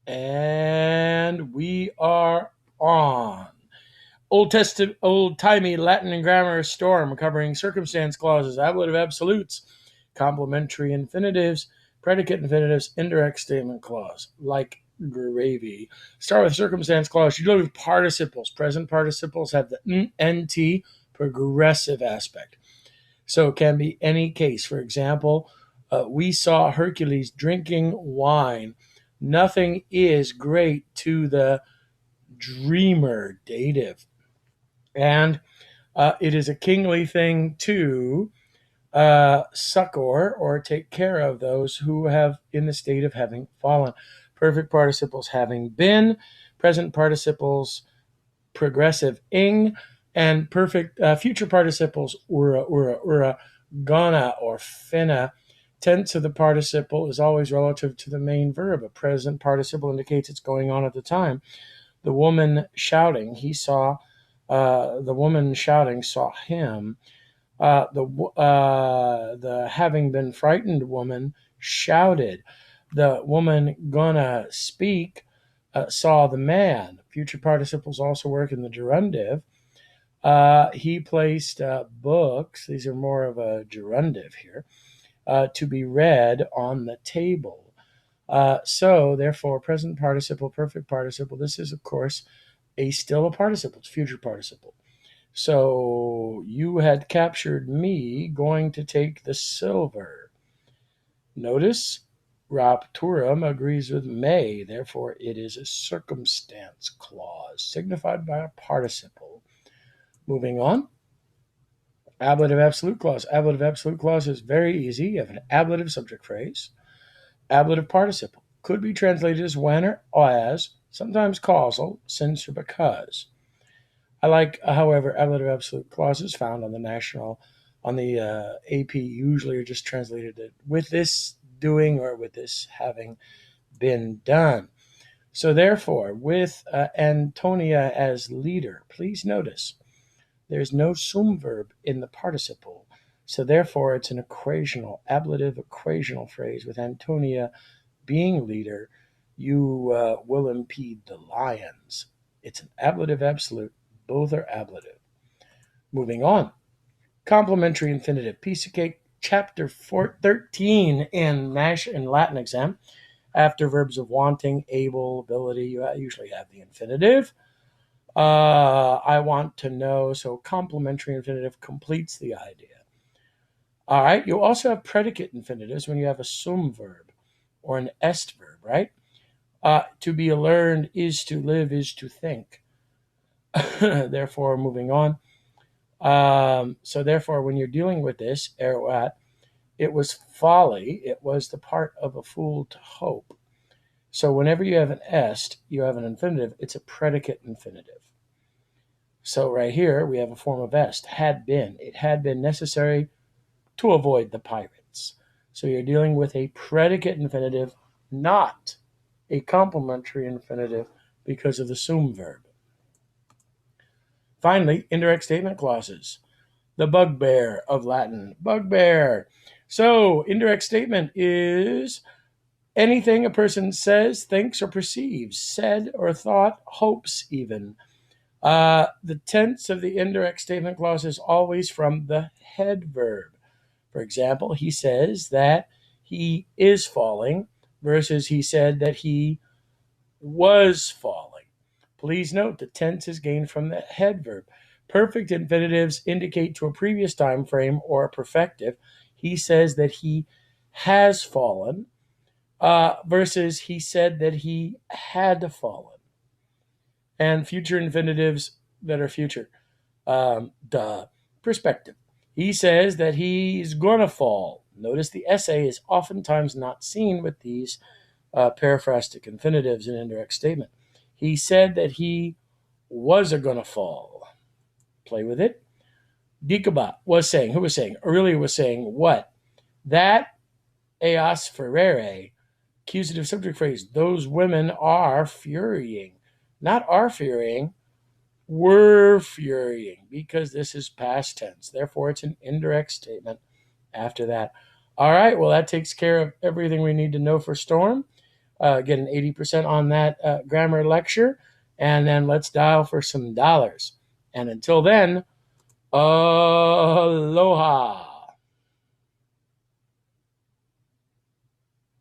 And we are on. Old-timey Latin grammar storm covering circumstance clauses, ablative absolutes, complementary infinitives, predicate infinitives, indirect statement clause, like gravy. Start with circumstance clause. You deal with participles. Present participles have the nt progressive aspect. So it can be any case. For example, we saw Hercules drinking wine. Nothing is great to the dreamer, dative. And it is a kingly thing to succor or take care of those who have in the state of having fallen. Perfect participles having been, present participles progressive ing, and perfect future participles ura, gonna, or finna. Tense of the participle is always relative to the main verb. A present participle indicates it's going on at the time. The woman shouting, he saw. The woman shouting saw him. The having been frightened woman shouted. The woman gonna speak saw the man. Future participles also work in the gerundive. He placed books, these are more of a gerundive here, to be read on the table. So, therefore, present participle, perfect participle, this is, of course, still a participle, it's future participle. So, you had captured me going to take the silver. Notice rapturum agrees with may, therefore it is a circumstance clause signified by a participle. Moving on, ablative absolute clause. Ablative absolute clause is very easy. You have an ablative subject phrase, ablative participle. Could be translated as when or as, sometimes causal, since or because. I like, however, ablative absolute clauses found on the AP usually are just translated with this doing or with this having been done. So therefore, with Antonia as leader, please notice there's no sum verb in the participle. So therefore, it's an equational, ablative equational phrase. With Antonia being leader, you will impede the lions. It's an ablative absolute. Both are ablative. Moving on. Complementary infinitive. Piece of cake. Chapter 13 in Latin exam. After verbs of wanting, able, ability, you usually have the infinitive. I want to know. So complementary infinitive completes the idea. All right. You also have predicate infinitives when you have a sum verb or an est verb, right? To be learned is to live, is to think. Therefore, moving on. So therefore, when you're dealing with this, eruat, it was folly. It was the part of a fool to hope. So whenever you have an est, you have an infinitive. It's a predicate infinitive. So right here, we have a form of est, had been. It had been necessary to avoid the pirates. So you're dealing with a predicate infinitive, not a complementary infinitive because of the sum verb. Finally, indirect statement clauses. The bugbear of Latin. Bugbear. So, indirect statement is anything a person says, thinks, or perceives, said or thought, hopes even. The tense of the indirect statement clause is always from the head verb. For example, he says that he is falling versus he said that he was falling. Please note the tense is gained from the head verb. Perfect infinitives indicate to a previous time frame or a perfective. He says that he has fallen versus he said that he had fallen. And future infinitives that are future. Perspective. He says that he's gonna fall. Notice the essay is oftentimes not seen with these periphrastic infinitives in indirect statement. He said that he was gonna fall. Play with it. Dikaba was saying, who was saying? Aurelia was saying what? That eas ferere, accusative subject phrase, those women are furying. Not are furying, were furying, because this is past tense. Therefore, it's an indirect statement after that. All right, well, that takes care of everything we need to know for Storm. get an 80% on that grammar lecture, and then let's dial for some dollars. And until then, aloha.